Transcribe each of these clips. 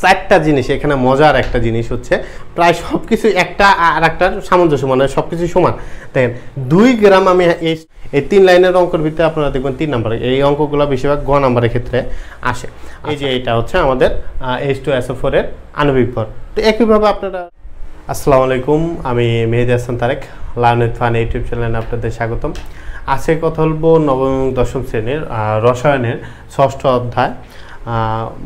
চারটা জিনিস এখানে মজার একটা জিনিস হচ্ছে প্রায় সব কিছু একটা আর একটার সামঞ্জস্য মানে সব কিছু সমান। দেখেন 2 গ্রাম আমি এই 3 লাইনের অঙ্কের ভিতরে আপনারা দেখবেন 3 নম্বরে এই অঙ্কগুলো বেশিরভাগ গ নম্বরের ক্ষেত্রে আসে। এই যে এটা হচ্ছে আমাদের H2SO4 এর আণবিক ভর। তো একইভাবে আপনারা আসসালামু আলাইকুম, আমি Mehedi Hasan Tarek, learn with fun YouTube চ্যানেলে আপনাদের স্বাগতম। আজকে কথা বলবো নবম এবং দশম শ্রেণীর রসায়নের 6ষ্ঠ অধ্যায়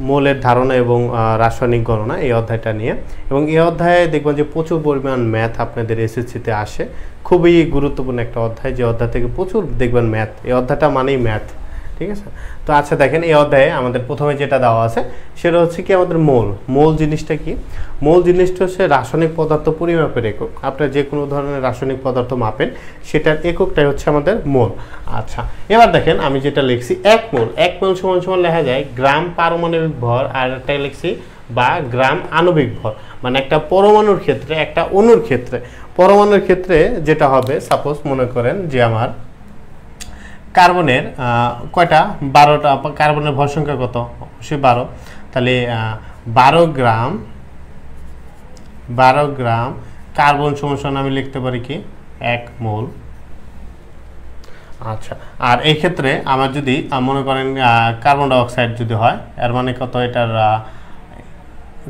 মৌলের ধারণা এবং রাসায়নিক গণনা এই অধ্যায়টা নিয়ে। এবং এই অধ্যায়ে দেখবেন যে প্রচুর পরিমাণ ম্যাথ আপনাদের এসএসসিতে আসে। খুবই গুরুত্বপূর্ণ একটা অধ্যায়, যে অধ্যায় থেকে প্রচুর দেখবেন ম্যাথ। এই অধ্যায়টা মানেই ম্যাথ, ঠিক আছে? তো আচ্ছা দেখেন, এই অধ্যায়ে আমাদের প্রথমে যেটা দেওয়া আছে সেটা হচ্ছে কি আমাদের মৌল জিনিসটা কি? মৌল জিনিসটা হচ্ছে রাসায়নিক পদার্থ পরিমাপের একক। আপনারা যে কোনো ধরনের রাসায়নিক পদার্থ মাপেন সেটার এককটাই হচ্ছে আমাদের মোল। আচ্ছা এবার দেখেন আমি যেটা লিখছি এক মোল সমান লেখা যায় গ্রাম পারমাণবিক ভর, আর একটা লিখছি বা গ্রাম আণবিক ভর। মানে একটা পরমাণুর ক্ষেত্রে, একটা অণুর ক্ষেত্রে, পরমাণুর ক্ষেত্রে যেটা হবে, সাপোজ মনে করেন যে আমার কার্বনের কয়টা 12টা, কার্বনের ভর সংখ্যা কত? অবশ্যই 12। তাহলে 12 গ্রাম কার্বন সমান আমি লিখতে পারি কি 1 মোল। আচ্ছা, আর এই ক্ষেত্রে আমার যদি মনে করেন কার্বন ডাই অক্সাইড যদি হয়, এর মানে কত? এটার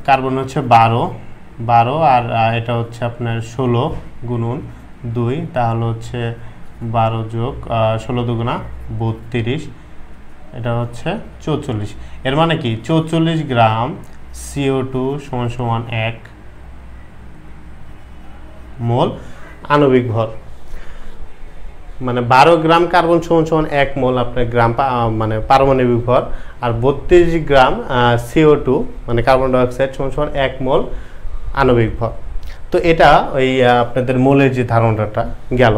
কার্বন হচ্ছে 12 আর এটা হচ্ছে আপনার 16 গুণন 2, তাহলে হচ্ছে 12 যোগ 16 দুগুণা 32, এটা হচ্ছে 44। এর মানে কি 44 গ্রাম CO2 সমান 1 মোল আণবিক ভর। মানে 12 গ্রাম কার্বন সমান 1 মোল আপনার গ্রাম মানে পারমাণবিক ভর, আর 32 গ্রাম CO2 মানে কার্বন ডাই অক্সাইড সমান 1 মোল আণবিক ভর। তো এটা ওই আপনাদের মোলের যে ধারণাটা গেল।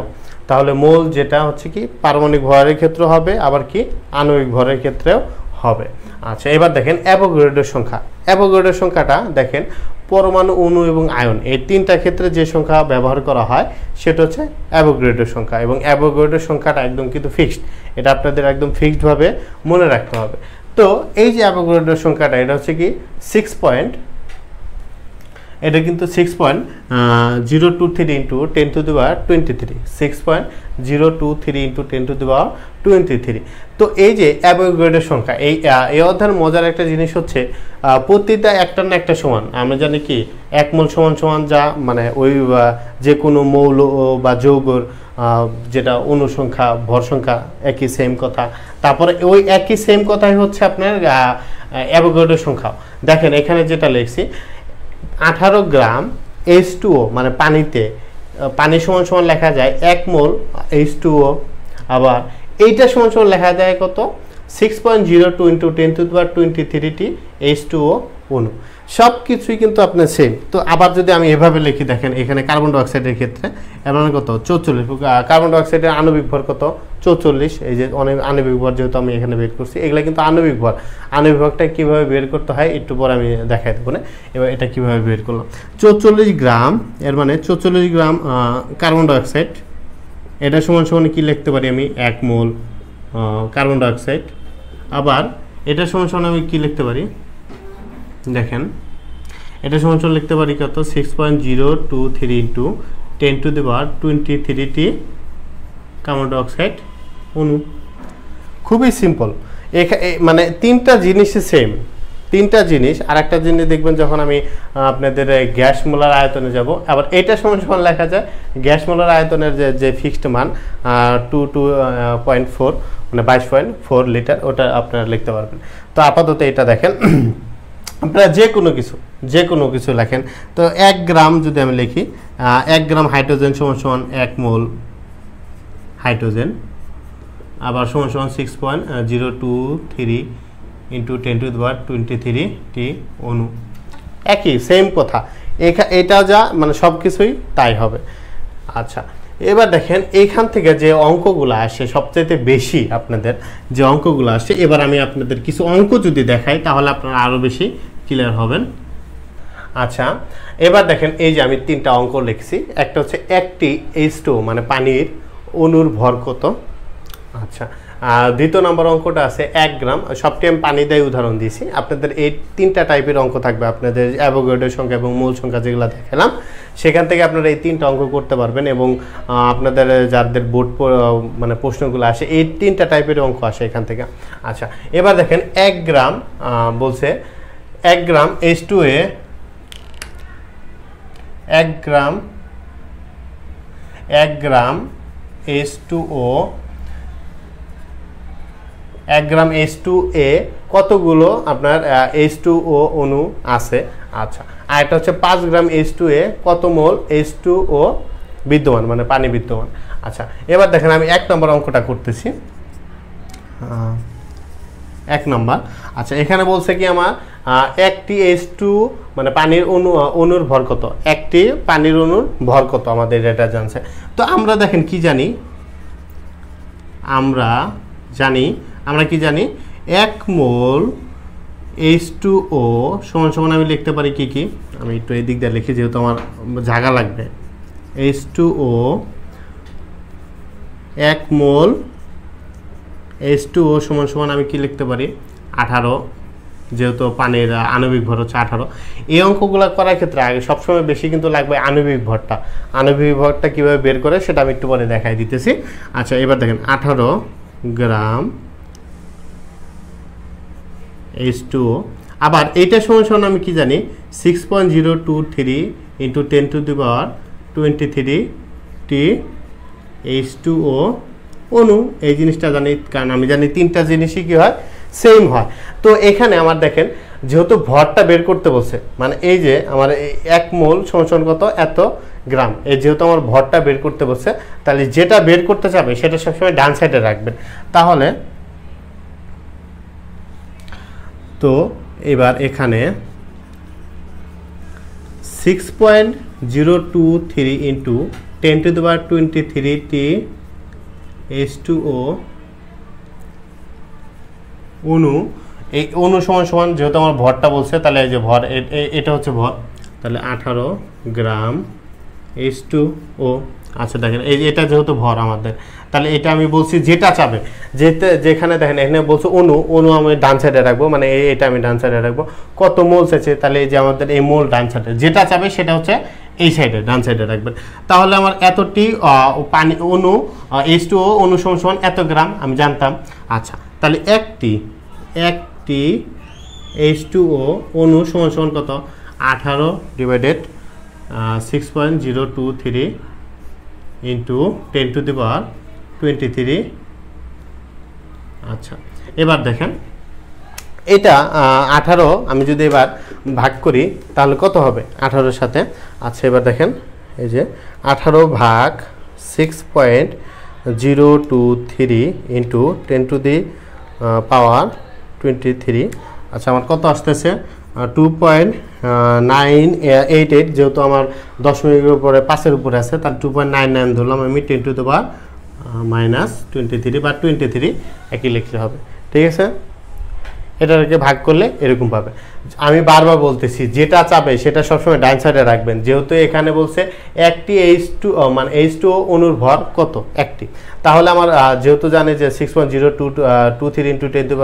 তাহলে মোল যেটা হচ্ছে কি পারমাণবিক ভরের ক্ষেত্রে হবে, আবার কি আণবিক ভরের ক্ষেত্রেও হবে। আচ্ছা এবার দেখেন অ্যাভোগাড্রোর সংখ্যা। অ্যাভোগাড্রোর সংখ্যাটা দেখেন পরমাণু, অণু এবং আয়ন এই তিনটা ক্ষেত্রে যে সংখ্যা ব্যবহার করা হয় সেটা হচ্ছে অ্যাভোগাড্রোর সংখ্যা। এবং অ্যাভোগাড্রোর সংখ্যাটা একদম কিন্তু ফিক্সড, এটা আপনাদের একদম ফিক্সডভাবে মনে রাখতে হবে। তো এই যে অ্যাভোগাড্রোর সংখ্যাটা, এটা হচ্ছে কি 6 এটা কিন্তু 6.023 into 10 to the power 23, 6.023 into 10 to the power 23। তো এই যে অ্যাভোগাড্রোর সংখ্যা, এই অধ্যায়ের মজার একটা জিনিস হচ্ছে প্রতিটা একটা না একটা সমান। আমরা জানি কি 1 মোল সমান যা মানে ওই যে কোনো মৌল বা যৌগর যেটা অণু সংখ্যা, ভর সংখ্যা একই সেম কথা। তারপরে ওই একই সেম কথাই হচ্ছে আপনার অ্যাভোগাড্রোর সংখ্যা। দেখেন এখানে যেটা লিখছি 18 গ্রাম H2O মানে পানি সমান লেখা যায় 1 মোল H2O। আবার এইটা সমান লেখা যায় কত? 6.02 into 10 to the power 23 H2O অণু। সব কিছুই কিন্তু আপনার সেম। তো আবার যদি আমি এভাবে লিখি, দেখেন এখানে কার্বন ডাই অক্সাইডের ক্ষেত্রে এর মানে কত? 44। কার্বন ডাই অক্সাইডের আণবিক ভর কত? 44। এই যে অনেক আণবিক ভর যেহেতু আমি এখানে বের করছি, এগুলো কিন্তু আণবিক ভর। আণবিক ভরটা কীভাবে বের করতে হয় একটু পরে আমি দেখাই দেবো না। এবার এটা কীভাবে বের করলাম, 44 গ্রাম, এর মানে 44 গ্রাম কার্বন ডাই অক্সাইড, এটা সমান কি লিখতে পারি আমি 1 মোল কার্বন ডাই অক্সাইড। আবার এটা সমান আমি কি লিখতে পারি, দেখেন এটা সমান লিখতে পারি কত? 6.023 into 10 to the power 23 carbon ডাই অক্সাইড অণু। খুবই সিম্পল। মানে তিনটা জিনিসই সেম, তিনটা জিনিস। আর একটা জিনিস দেখবেন যখন আমি আপনাদের গ্যাস মোলার আয়তনে যাব, আবার এটা সমান লেখা যায় গ্যাস মোলার আয়তনের যে ফিক্সড মান 22.4 মানে 22.4 লিটার, ওটা আপনারা লিখতে পারবেন। তো আপাতত এটা দেখেন আপনারা যে কোনো কিছু লেখেন। তো 1 গ্রাম যদি আমি লিখি, 1 গ্রাম হাইড্রোজেন সমান 1 মোল হাইড্রোজেন। আবার সমান 6.023 ইন্টু 10 টু দি পাওয়ার 23 অণু। একই সেম কথা, এটা যা মানে সব কিছুই তাই হবে। আচ্ছা এবার দেখেন এইখান থেকে যে অঙ্কগুলো আসে সবচেয়ে বেশি, আপনাদের যে অঙ্কগুলো আসে, এবার আমি আপনাদের কিছু অঙ্ক যদি দেখাই তাহলে আপনারা আরও বেশি ক্লিয়ার হবেন। আচ্ছা এবার দেখেন এই যে আমি 3টা অঙ্ক লিখছি। একটা হচ্ছে একটি H2 মানে পানির অণুর ভর কত? আচ্ছা দ্বিতীয় নম্বর অঙ্কটা আছে 1 গ্রাম, সবটি আমি পানি দিয়ে উদাহরণ দিয়েছি। আপনাদের এই 3টা টাইপের অঙ্ক থাকবে, আপনাদের অ্যাভোগাড্রো সংখ্যা এবং মূল সংখ্যা যেগুলো দেখালাম সেখান থেকে আপনারা এই 3টা অঙ্ক করতে পারবেন। এবং আপনাদের যাদের বোর্ড মানে প্রশ্নগুলো আসে এই 3টা টাইপের অঙ্ক আসে এখান থেকে। আচ্ছা, এবার দেখেন 1 গ্রাম বলছে 1 গ্রাম H2A 1 গ্রাম H2O 1 গ্রাম H2A কতগুলো আপনার H2O অণু আছে। আচ্ছা, আর এটা হচ্ছে 5 গ্রাম H2A কত মোল H2O বিদ্যমান, মানে পানি বিদ্যমান। আচ্ছা, এবার দেখেন আমি 1 নম্বর অঙ্কটা করতেছি। 1 নম্বর, আচ্ছা এখানে বলছে কি আমার একটি H2 মানে পানির অণুর ভর কত, একটি পানির অণুর ভর কত আমাদের এটা জানছে। তো আমরা দেখেন কি জানি, আমরা কি জানি 1 মোল H2O সমান সমান আমি লিখতে পারি কি আমি একটু এই দিক দিয়ে লিখি যেহেতু আমার জায়গা লাগবে। H2O 1 মোল H2O সমান সমান আমি কি লিখতে পারি 18, যেহেতু পানির আণবিক ভর হচ্ছে 18। এই অঙ্কগুলো করার ক্ষেত্রে আগে সবসময় বেশি কিন্তু লাগবে আণবিক ভরটা। আণবিক ভরটা কীভাবে বের করে সেটা আমি একটু পরে দেখাই দিতেছি। আচ্ছা, এবার দেখেন 18 গ্রাম H2O, আবার এইটা সমান সমান আমি কি জানি 6.023 × 10⁻23 টি H2O অণু। এই জিনিসটা জানি কারণ আমি জানি 3টা জিনিসই কি হয় সেম হয়। তো এখানে আমার দেখেন যেহেতু ভরটা বের করতে বলছে, মানে এই যে আমার 1 মোল সমান কত এত গ্রাম, এই যেহেতু আমার ভরটা বের করতে বলছে তাহলে যেটা বের করতে চাবে সেটা সবসময় ডান সাইডে রাখবেন। তাহলে তো এবার এখানে 6.023 × 10⁻23 টি H2O অণু, এই অণু সমান সমান যেহেতু আমার ভরটা বলছে তাহলে এই যে ভর এটা হচ্ছে ভর, তাহলে 18 গ্রাম H2O। আচ্ছা দেখেন এটা যেহেতু ভর আমাদের, তাহলে এটা আমি বলছি যেটা চাবে যেখানে দেখেন এখানে বলছে অণু আমি ডান সাইডে রাখবো, মানে এটা আমি ডান সাইডে রাখবো। কত মোল চাইছে তাহলে এই যে আমাদের এই মোল ডান সাইডে, যেটা চাবে সেটা হচ্ছে এই সাইডে ডান সাইডে রাখবেন। তাহলে আমার এতটি পানি অণু H2O অণু সমান সমান এত গ্রাম আমি জানতাম। আচ্ছা, তাহলে একটি H2O অণু সমান সমান কত 18 / 6.023 × 10⁻23। আচ্ছা, এবার দেখেন এটা 18 আমি যদি এবার ভাগ করি তাহলে কত হবে 18-এর সাথে। আচ্ছা, এবার দেখেন এই যে 18 ভাগ 6.023 × 10⁻23। আচ্ছা, আমার কত আসতেছে 2.988, যেহেতু আমার দশমিকের উপরে 5-এর উপরে আছে তার 2.99 ধরলাম আমি 10⁻23 বা 23 একই লিখতে হবে। ঠিক আছে, এটাকে ভাগ করলে এরকম পাবে। আমি বারবার বলতেছি যেটা চাবে সেটা সবসময় ডান সাইডে রাখবেন। যেহেতু এখানে বলছে একটি মানে H2O অণুর ভর কত একটি, তাহলে আমার যেহেতু জানে যে 6.023 ×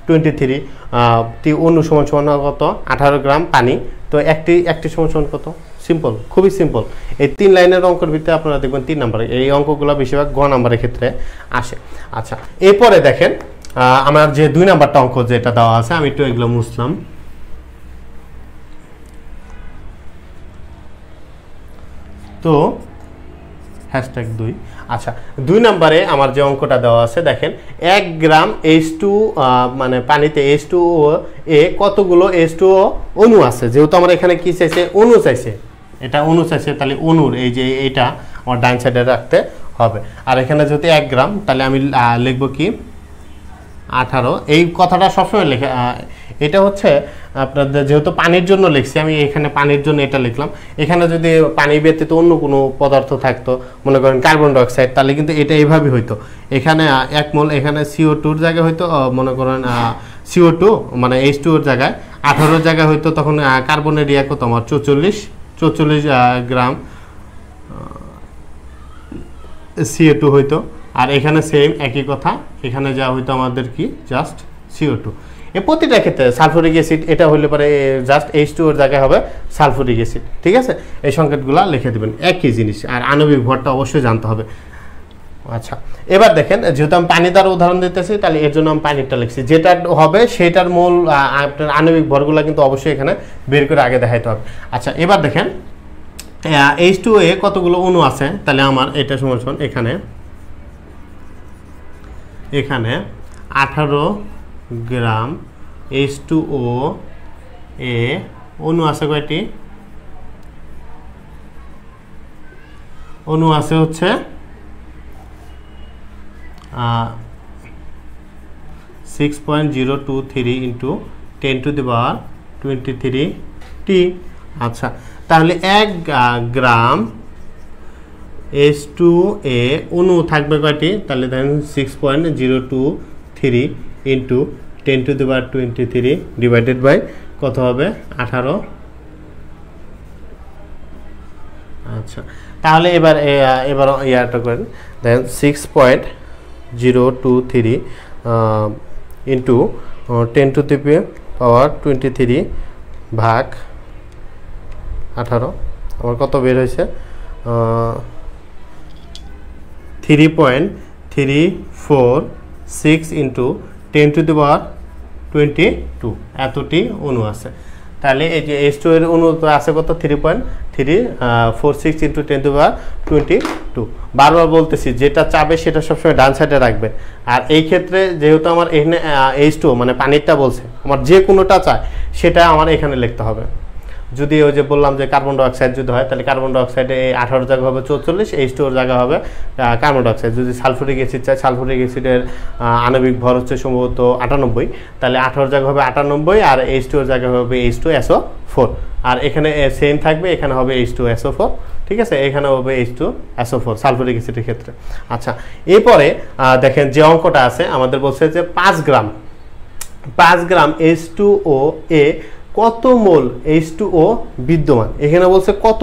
10⁻23 টি অণু সমান সমান কত 18 গ্রাম পানি। তো একটি সমান সমান কত, সিম্পল, খুবই সিম্পল। এই 3 লাইনের অঙ্কের ভিতরে আপনারা দেখবেন 3 নম্বরে এই অঙ্কগুলো বেশিরভাগ গ নম্বরের ক্ষেত্রে আসে। আচ্ছা, এরপরে দেখেন আমার যে 2 নাম্বারটা অঙ্ক যেটা দেওয়া আছে আমি একটু এগুলো মুছলাম। তো #2। আচ্ছা, 2 নম্বরে আমার যে অঙ্কটা দেওয়া আছে দেখেন 1 গ্রাম H2 মানে পানিতে H2O এ কতগুলো H2O অণু আছে। যেহেতু আমার এখানে কি চাইছে অণু চাইছে, এটা অণু চাইছে, তাহলে অণুর এই যে এটা আমার ডান সাইডে রাখতে হবে। আর এখানে যদি 1 গ্রাম তাহলে আমি লিখব কি 18। এই কথাটা সবসময় লেখা, এটা হচ্ছে আপনাদের যেহেতু পানির জন্য লিখছি আমি এখানে পানির জন্য এটা লিখলাম। এখানে যদি পানি ব্যতীত অন্য কোনো পদার্থ থাকতো, মনে করেন কার্বন ডাইঅক্সাইড, তাহলে কিন্তু এটা এইভাবে হইতো। এখানে 1 মোল এখানে CO2-র জায়গায় হয়তো মনে করেন CO2 মানে H2-ওর জায়গায় 18-র জায়গায় হয়তো তখন কার্বনের ইয়া কত আমার 44 গ্রাম CO2 হইতো। আর এখানে সেম একই কথা, এখানে যা হইতো আমাদের কি জাস্ট CO2। এই প্রতিটা ক্ষেত্রে সালফুরিক অ্যাসিড এটা হলে পরে জাস্ট H2 এর জায়গায় হবে সালফুরিক অ্যাসিড, ঠিক আছে? এই সংকেতগুলো লিখে দেবেন, একই জিনিস। আর আণবিক ভরটা অবশ্যই জানতে হবে। আচ্ছা, এবার দেখেন, যেহেতু আমি পানি দ্বারা উদাহরণ দিতেছি, তাহলে এর জন্য আমি পানিটা লিখছি। যেটা হবে সেটার মূল আপনার আণবিক ভরগুলো কিন্তু অবশ্যই এখানে বের করে আগে দেখাইতে হবে। আচ্ছা, এবার দেখেন H2A কতগুলো অণু আছে, তাহলে আমার এটা সমান এখানে 18 গ্রাম H2OA অণু আছে। কয়টি অণু আছে? হচ্ছে 6.023 ইন্টু 10⁻23 T। আচ্ছা, তাহলে 1 গ্রাম H2A অণু থাকবে কয়টি? তাহলে দেখেন 6.023 ইন্টু 10⁻23 ডিভাইডেড বাই কত হবে? 18। আচ্ছা, তাহলে এবার ইয়াটা করেন, দেখেন 6.023 ইন্টু 10⁻23 ভাগ 18, আমার কত বের হয়েছে? 3.346 ইন্টু 10⁻22 এতটি অণু আছে। তাহলে এই যে H2 এর অণু তো আছে কত? 3.346 ইন্টু 10⁻22। বারবার বলতেছি, যেটা চাবে সেটা সবসময় ডান সাইডে রাখবেন। আর এই ক্ষেত্রে যেহেতু আমার এখানে H2 মানে পানিরটা বলছে, আমার যে কোনোটা চায় সেটা আমার এখানে লিখতে হবে। যদি ওই যে বললাম যে কার্বন ডাইঅক্সাইড যদি হয়, তাহলে কার্বন ডাইঅক্সাইডে এই 18 জায়গা হবে 44, H2 এর জায়গা হবে কার্বন ডাইঅক্সাইড। যদি সালফুরিক অ্যাসিড চাই, সালফুরিক অ্যাসিডের আণবিক ভর হচ্ছে সম্ভবত 98, তাহলে 18 জায়গা হবে 98, আর H2 এর জায়গা হবে H2SO4। আর এখানে সেম থাকবে, এখানে হবে H2SO4, ঠিক আছে? এখানে হবে H2SO4 সালফুরিক অ্যাসিডের ক্ষেত্রে। আচ্ছা, এরপরে দেখেন যে অঙ্কটা আছে, আমাদের বলছে যে 5 গ্রাম H2OA কত মোল H2O বিদ্যমান। এখানে বলছে কত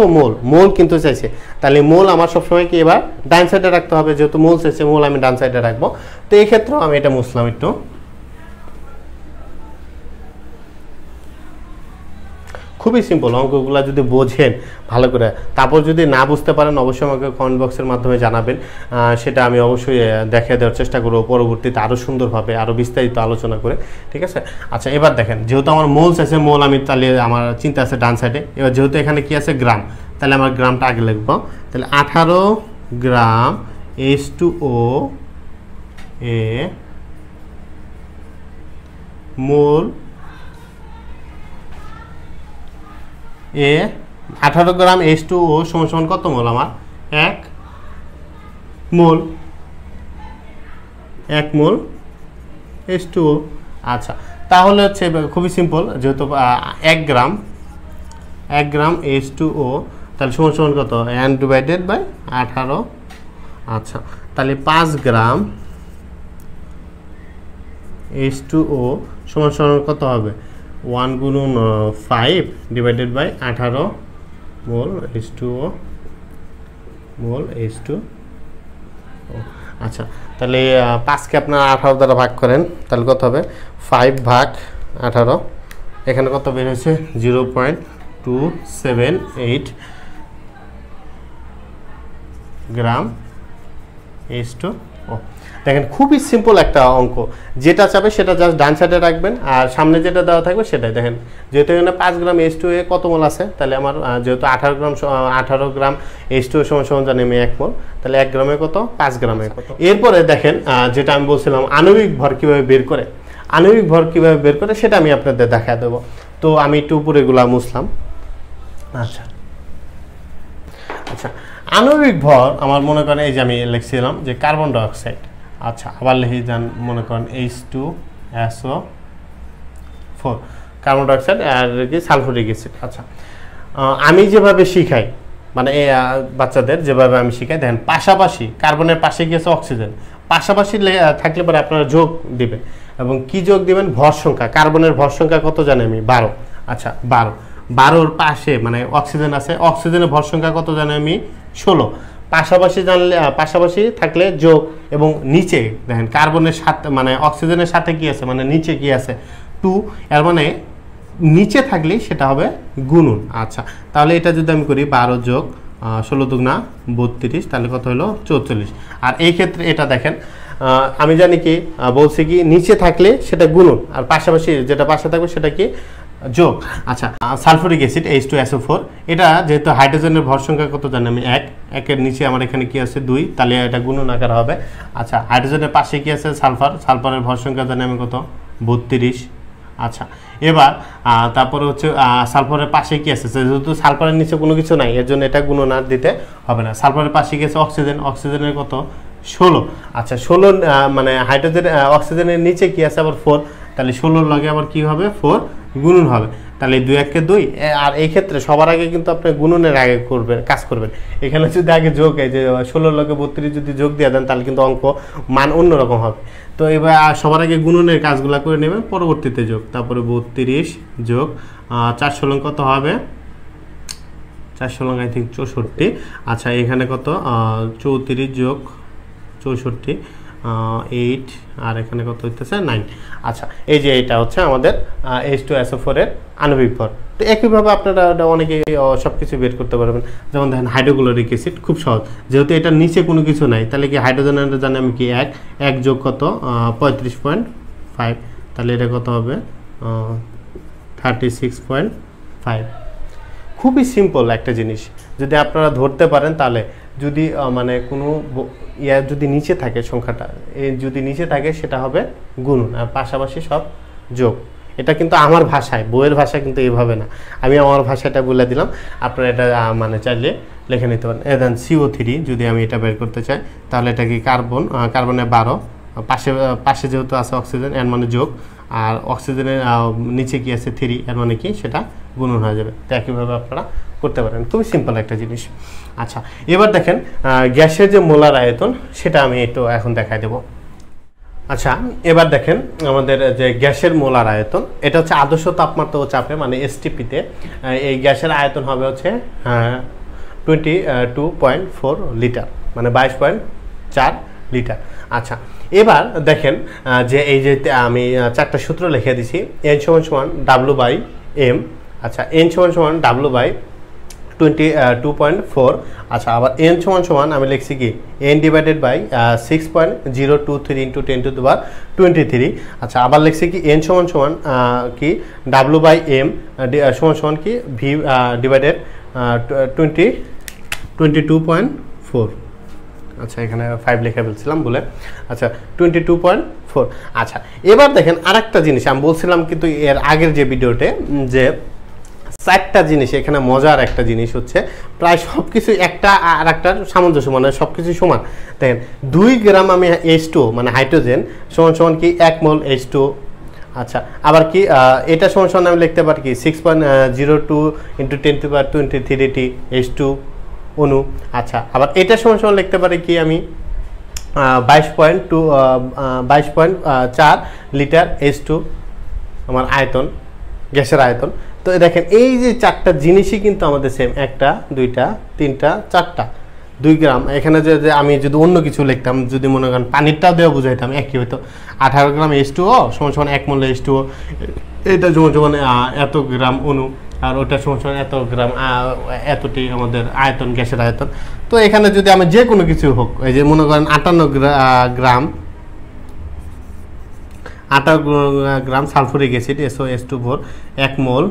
মোল কিন্তু চাইছে, তাহলে মোল আমার সবসময় কি এবার ডান সাইডে রাখতে হবে, যেহেতু মোল চাইছে, মোল আমি ডান সাইডে রাখবো। তো এই ক্ষেত্রেও আমি এটা মুছলাম একটু। খুবই সিম্পল অঙ্কগুলো, যদি বোঝেন ভালো করে, তারপর যদি না বুঝতে পারেন অবশ্যই আমাকে কমেন্ট বক্সের মাধ্যমে জানাবেন, সেটা আমি অবশ্যই দেখিয়ে দেওয়ার চেষ্টা করবো পরবর্তীতে আরও সুন্দরভাবে, আরও বিস্তারিত আলোচনা করে, ঠিক আছে? আচ্ছা, এবার দেখেন, যেহেতু আমার মোলস আছে, মোল আমি তাহলে আমার চিন্তা আছে ডান সাইডে। এবার যেহেতু এখানে কি আছে? গ্রাম, তাহলে আমার গ্রামটা আগে লিখবো। তাহলে 18 গ্রাম H2OA মোল 18 গ্রাম H2O সমান কত মোল? আমার 1 মোল H2O। আচ্ছা, তাহলে হচ্ছে খুবই সিম্পল, যেহেতু 1 গ্রাম H2O, তাহলে সমান কত? n divided by 18। আচ্ছা, তাহলে 5 গ্রাম H2O সমান কত হবে? 1 গুণন 5 ডিভাইডেড বাই 18 মোল H2O। আচ্ছা, তাহলে 5কে আপনার 18 দ্বারা ভাগ করেন, তাহলে কত হবে? 5 ভাগ 18, এখানে কত বের হয়েছে? 0.278 গ্রাম H2O। দেখেন, খুবই সিম্পল একটা অঙ্ক, যেটা চাবে সেটা জাস্ট ডান সাইডে রাখবেন, আর সামনে যেটা দেওয়া থাকবে সেটাই। দেখেন, যেহেতু এখানে 5 গ্রাম H2A কত মোল আছে, তাহলে আমার যেহেতু 18 গ্রাম H2A সমান জানি আমি 1 মোল, তাহলে 1 গ্রামে কত? 5 গ্রামে কত? এরপরে দেখেন, যেটা আমি বলছিলাম আণবিক ভর কীভাবে বের করে, সেটা আমি আপনাদের দেখা দেবো। তো আমি একটু উপরে এগুলা মুছলাম। আচ্ছা, আণবিক ভর আমার মনে করেন, এই যে আমি লিখছিলাম যে কার্বন ডাইঅক্সাইড। আচ্ছা, আবার লিখে যান, মনে করেন H2SO4 কার্বন ডাইঅক্সাইড আর কি সালফুরিক অ্যাসিড। আচ্ছা, আমি যেভাবে শিখাই, মানে বাচ্চাদের যেভাবে আমি শিখাই, দেখেন পাশাপাশি কার্বনের পাশে গিয়েছে অক্সিজেন, পাশাপাশি থাকলে পরে আপনারা যোগ দিবেন, এবং কি যোগ দিবেন? ভর সংখ্যা। কার্বনের ভর সংখ্যা কত জানি আমি? 12। আচ্ছা, 12 12-র পাশে মানে অক্সিজেন আছে, অক্সিজেনের ভর সংখ্যা কত জানি আমি? 16। পাশাপাশি জানলে পাশাপাশি থাকলে যোগ, এবং নিচে দেখেন কার্বনের সাথে মানে অক্সিজেনের সাথে কি আছে মানে নিচে কি আছে 2, এর মানে নিচে থাকলেই সেটা হবে গুণন। আচ্ছা, তাহলে এটা যদি আমি করি 12 যোগ 16 দুগুণা 32, তাহলে কত হলো 44। আর এই ক্ষেত্রে এটা দেখেন আমি জানি কি বলছি কি নিচে থাকলে সেটা গুণন, আর পাশাপাশি যেটা পাশে থাকবে সেটা কি যোগ। আচ্ছা, সালফুরিক অ্যাসিড H2SO4, এটা যেহেতু হাইড্রোজেনের ভর সংখ্যা কত জানি আমি 1, 1-এর নিচে আমার এখানে কি আছে 2, তাহলে এটা গুণন আকার হবে। আচ্ছা, হাইড্রোজেনের পাশে কি আছে সালফার, সালফারের ভর সংখ্যা জানি আমি কত 32। আচ্ছা, এবার তারপরে হচ্ছে সালফারের পাশে কি আছে, যেহেতু সালফারের নিচে কোনো কিছু নাই এর জন্য এটা গুণন আর দিতে হবে না। সালফারের পাশে কি আছে অক্সিজেন, অক্সিজেনের কত 16। আচ্ছা, 16 মানে হাইড্রোজেন অক্সিজেনের নিচে কি আছে আবার 4, তাহলে 16 লগে আবার কি হবে 4 গুণন হবে, তাহলে 2 1 কে 2। আর এই ক্ষেত্রে সবার আগে কিন্তু আপনি গুণনের আগে করবেন কাজ করবেন। এখানে যদি আগে যোগ এই যে 16 লগে 32 যদি যোগ দিয়ে দেন তাহলে কিন্তু অঙ্ক মান অন্যরকম হবে। তো এবার সবার আগে গুণনের কাজগুলো করে নেবেন, পরবর্তীতে যোগ। তারপরে 32 যোগ 4 16 কত হবে 4 16 আই থিঙ্ক 64। আচ্ছা, এখানে কত 34 যোগ 64 8, আর এখানে কত হইতেছে 9। আচ্ছা, এই যে এটা হচ্ছে আমাদের H2SO4 এর আণবিক ভর। তো একইভাবে আপনারা অনেকে সব কিছু বের করতে পারবেন। যেমন দেখেন হাইড্রোক্লোরিক অ্যাসিড খুব সহজ, যেহেতু এটা নিচে কোনো কিছু নাই তাহলে কি হাইড্রোজেনের জানি আমি কি 1 যোগ কত 35.5, তাহলে এটা কত হবে 36.5। খুবই সিম্পল একটা জিনিস, যদি আপনারা ধরতে পারেন তাহলে যদি মানে কোনো যদি নিচে থাকে সংখ্যাটা যদি নিচে থাকে সেটা হবে গুণন, আর পাশাপাশি সব যোগ। এটা কিন্তু আমার ভাষায়, বইয়ের ভাষা কিন্তু এইভাবে না, আমি আমার ভাষাটা বলে দিলাম, আপনারা এটা মানে চাইলে লিখে নিতে পারেন। দেন CO3 যদি আমি এটা বের করতে চাই তাহলে এটা কি কার্বন, কার্বনের 12, পাশে পাশে যেহেতু আছে অক্সিজেন এর মানে যোগ, আর অক্সিজেনের নিচে কি আছে 3 এর মানে কি সেটা গুণন হয়ে যাবে। তো একইভাবে আপনারা করতে পারেন, খুবই সিম্পল একটা জিনিস। আচ্ছা, এবার দেখেন গ্যাসের যে মোলার আয়তন সেটা আমি একটু এখন দেখাই দেব। আচ্ছা, এবার দেখেন আমাদের যে গ্যাসের মোলার আয়তন, এটা হচ্ছে আদর্শ তাপমাত্রা ও চাপে মানে STP-তে এই গ্যাসের আয়তন হবে হচ্ছে 22.4 লিটার মানে 22.4 লিটার। আচ্ছা, এবার দেখেন যে এই যে আমি 4টা সূত্র লিখে দিছি, N = W/M। আচ্ছা, N = W/22.4। আচ্ছা, আবার N = আমি লিখছি কি N / 6.023 × 10⁻23। আচ্ছা, আবার লিখছি কি N = কি W/M = কি V / 22.4। আচ্ছা, এখানে 5 লিখে ফেলছিলাম বলে। আচ্ছা, 22.4। আচ্ছা, এবার দেখেন আরেকটা জিনিস আমি বলছিলাম কিন্তু এর আগের যে ভিডিওতে, যে 4টা জিনিস এখানে মজার একটা জিনিস হচ্ছে প্রায় সব কিছু একটা আর একটার সামঞ্জস্য, মানে সব কিছু সমান। দেখেন 2 গ্রাম আমি H2 মানে হাইড্রোজেন সমান কি 1 মোল H2। আচ্ছা, আবার কি এটা সমান আমি লিখতে পারি কি 6.02 × 10⁻23 H2 অণু। আচ্ছা, আবার এটা সমান লিখতে পারি কি আমি 22.4 লিটার H2 আমার আয়তন, গ্যাসের আয়তন। তো দেখেন এই যে 4টা জিনিসই কিন্তু আমাদের সেম, 1টা 2টা 3টা 4টা 2 গ্রাম। এখানে যে আমি যদি অন্য কিছু লিখতাম, যদি মনে করেন পানিরটাও দেওয়া বুঝাইতাম একই হইতো, 18 গ্রাম H2O = 1 মোল H2O, এটা সমান এত গ্রাম অণু, আর ওটা সমান এত গ্রাম এতটি আমাদের আয়তন, গ্যাসের আয়তন। তো এখানে যদি আমি যে কোনো কিছু হোক, এই যে মনে করেন 58 গ্রাম সালফুরিক অ্যাসিড SO2 1 মোল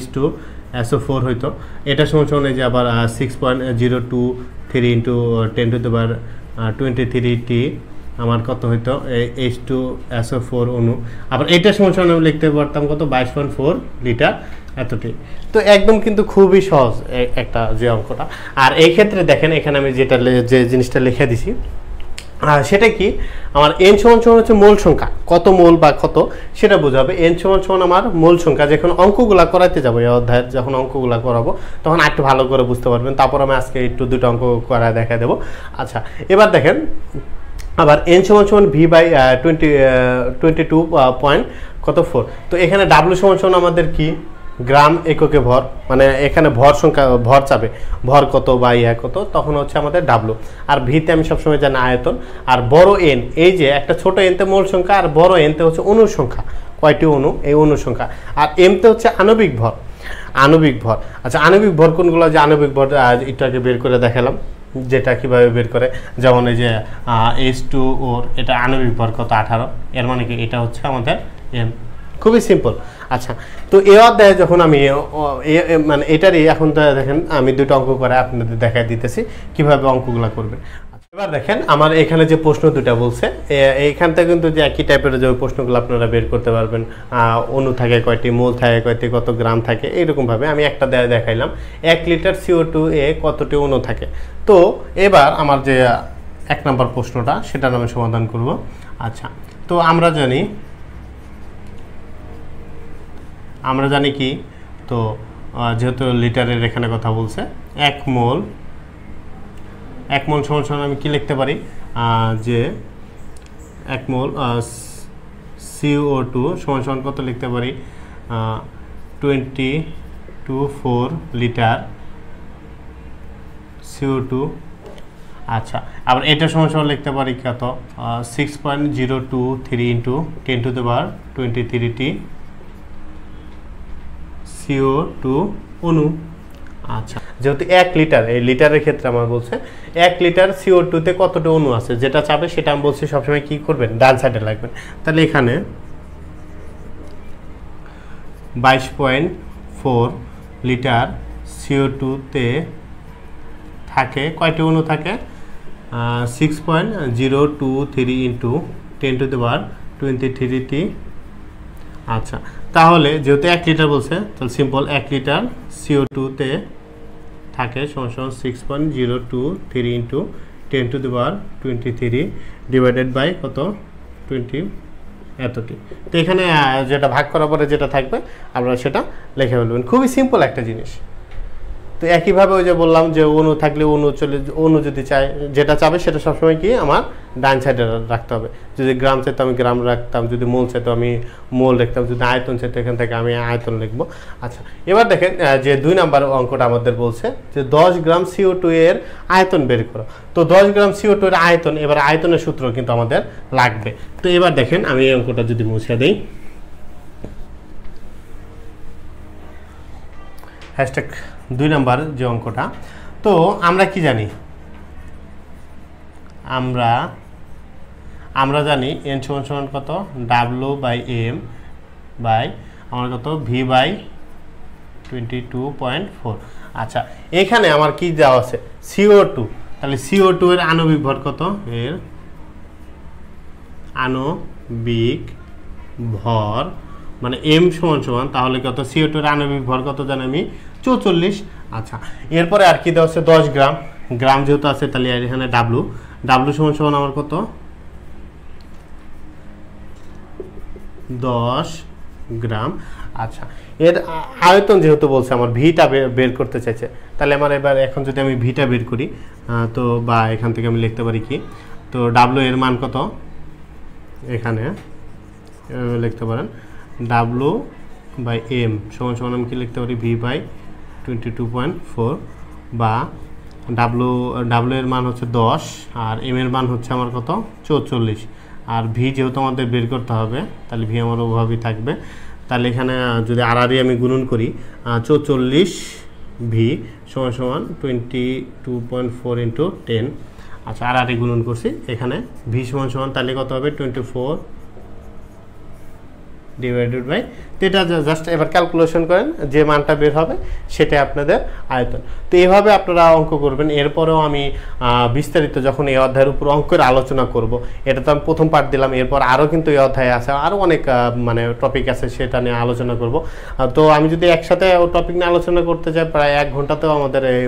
H2SO4 হইতো, এটা সমান এই যে আবার 6.023 × 10⁻23 আমার কত হইতো H2SO4 অণু। আবার এটা সমান আমি লিখতে পারতাম কত 22.4 লিটার এতটি। তো একদম কিন্তু খুবই সহজ একটা যে অঙ্কটা। আর এই ক্ষেত্রে দেখেন এখানে আমি যে জিনিসটা লিখে দিছি সেটা কি আমার N = হচ্ছে মোল সংখ্যা, কত মোল বা কত সেটা বোঝাবে। N = আমার মোল সংখ্যা। যখন অঙ্কগুলা করাইতে যাবো এই অধ্যায়ের, যখন অঙ্কগুলা করাবো তখন একটু ভালো করে বুঝতে পারবেন। তারপর আমি আজকে একটু 2টা অঙ্ক করা দেখা দেবো। আচ্ছা, এবার দেখেন আবার N = V/22.4। তো এখানে W = আমাদের কি গ্রাম এককে ভর, মানে এখানে ভর সংখ্যা, ভর চাবে ভর কত বা ইয়া কত, তখন হচ্ছে আমাদের ডাব্লু। আর ভিতে আমি সবসময় জানি আয়তন। আর বড় এন, এই যে একটা ছোট এনতে মূল সংখ্যা, আর বড় এনতে হচ্ছে অণুর সংখ্যা, কয়টি অণু, এই অণুর সংখ্যা। আর এমতে হচ্ছে আণবিক ভর, আণবিক ভর। আচ্ছা, আণবিক ভর কোনগুলো, যে আণবিক ভর একটু আগে বের করে দেখালাম, যেটা কিভাবে বের করে, যেমন এই যে H2O, এটা আণবিক ভর কত 18, এর মানে কি এটা হচ্ছে আমাদের এম। খুবই সিম্পল। আচ্ছা, তো এই অধ্যায়ে যখন আমি মানে এটারই এখন দেখেন আমি দুটো অঙ্ক করে আপনাদের দেখাই দিতেছি কিভাবে অঙ্কগুলো করবেন। এবার দেখেন আমার এখানে যে প্রশ্ন দুটা বলছে, এইখান থেকে কিন্তু যে একই টাইপের যে প্রশ্নগুলো আপনারা বের করতে পারবেন। অণু থাকে কয়টি, মোল থাকে কয়টি, কত গ্রাম থাকে, এইরকমভাবে আমি একটা দেখাইলাম 1 লিটার CO2 এ কতটি অণু থাকে। তো এবার আমার যে 1 নম্বর প্রশ্নটা, সেটার আমি সমাধান করব। আচ্ছা, তো আমরা জানি কি, তো যেহেতু লিটারের এখানে কথা বলছে, 1 মোল সমান আমি কি লিখতে পারি, যে 1 মোল CO2 সমান কত লিখতে পারি, 20 লিটার CO2। আচ্ছা, আবার এটা সমান লিখতে পারি কত, 6.023 ইন্টু 10 টু দ্য পাওয়ার 23টি CO2 অণু। আচ্ছা, যেহেতু 1 লিটার, এই লিটারের ক্ষেত্রে আমার বলছে 1 লিটার CO2 তে কতটা অণু আছে, যেটা চাবে সেটা আমি বলছি সবসময় কি করবেন, ডান সাইডে লাগবেন। তাহলে এখানে 22.4 লিটার CO2 তে থাকে কয়টি অণু থাকে, 6.023 ইন্টু 10 টু দ্য পাওয়ার 23টি। আচ্ছা, তাহলে যেহেতু 1 লিটার বলছে, তাহলে সিম্পল 1 লিটার CO2 তে থাকে সমান 6.023 into 10 to the power 23 divided by কত, 20 এতটি। তো এখানে যেটা ভাগ করার পরে যেটা থাকবে আপনারা সেটা লিখে ফেলবেন। খুবই সিম্পল একটা জিনিস। তো একইভাবে ওই যে বললাম যে অণু থাকলে অণু যদি চাই, যেটা চাবে সেটা সবসময় কি আমার ডান সাইডে রাখতে হবে। যদি গ্রাম চাইতো আমি গ্রাম রাখতাম, যদি মোল চাইতো আমি মোল রাখতাম, যদি আয়তন চাইতো এখান থেকে আমি আয়তন লিখবো। আচ্ছা, এবার দেখেন যে 2 নাম্বার অঙ্কটা আমাদের বলছে যে 10 গ্রাম CO2 এর আয়তন বের করো। তো 10 গ্রাম CO2 এর আয়তন, এবার আয়তনের সূত্র কিন্তু আমাদের লাগবে। তো এবার দেখেন আমি এই অঙ্কটা যদি মুছে দিই, হ্যাশট্যাগ 2 নাম্বার যে অঙ্কটা, তো আমরা কি জানি, আমরা জানি n সমান কত, W/m বাই আমার কত, V/22.4। আচ্ছা, এখানে আমার কি দেওয়া আছে, CO2, তাহলে CO2 এর আণবিক ভর কত, এর আণবিক ভর মানে m সমান তাহলে কত, CO2 এর আণবিক ভর কত জানি আমি, 44। আচ্ছা, এরপরে আর কি দেওয়া আছে, 10 গ্রাম, গ্রাম যেহেতু আছে তাহলে এখানে W সমান আমার কত, 10 গ্রাম। আচ্ছা, এর আয়তন যেহেতু বলছে আমার ভিটা বের করতে চাইছে, তাহলে আমার এবার এখন যদি আমি ভিটা বের করি, তো বা এখান থেকে আমি লিখতে পারি কি, তো W এর মান কত, এখানে লিখতে পারেন W/m সমান আমি কি লিখতে পারি, V/22.4 বা W এর মান হচ্ছে 10 আর m এর মান হচ্ছে আমার কত, 44। আর ভি যেহেতু আমাদের বের করতে হবে, তাহলে ভি আমার ওভাবেই থাকবে। তাহলে এখানে যদি আড়াআড়ি আমি গুণন করি, 44 ভি সমান 22.4 ইন্টু 10। আচ্ছা, আড়াআড়ি গুণন করছি, এখানে ভি সমান তাহলে কত হবে, 24 ডিভাইডেড বাই, এটা জাস্ট এবার ক্যালকুলেশন করেন, যে মানটা বের হবে সেটা আপনাদের আয়তন। তো এইভাবে আপনারা অঙ্ক করবেন। এরপরেও আমি বিস্তারিত যখন এই অধ্যায়ের উপর অঙ্কের আলোচনা করব, এটা তো আমি প্রথম পার্ট দিলাম, এরপর আরও কিন্তু এই অধ্যায়ে আছে, আরও অনেক মানে টপিক আছে, সেটা নিয়ে আলোচনা করব। তো আমি যদি একসাথে টপিক নিয়ে আলোচনা করতে চাই, প্রায় 1 ঘন্টাতেও আমাদের এই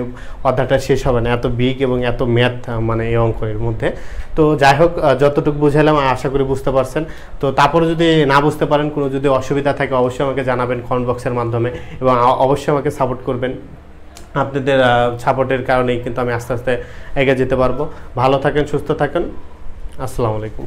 অধ্যায়টা শেষ হবে না, এত বিগ এবং এত ম্যাথ মানে এই অঙ্কের মধ্যে। তো যাই হোক, যতটুকু বুঝালাম আশা করি বুঝতে পারছেন। তো তারপরে যদি না বুঝতে পারেন, কোনো যদি অসুবিধা থাকে অবশ্যই আমাকে জানাবেন কমেন্ট বক্সের মাধ্যমে, এবং অবশ্যই আমাকে সাপোর্ট করবেন। আপনাদের সাপোর্টের কারণেই কিন্তু আমি আস্তে আস্তে এগিয়ে যেতে পারবো। ভালো থাকেন, সুস্থ থাকেন, আসসালামু আলাইকুম।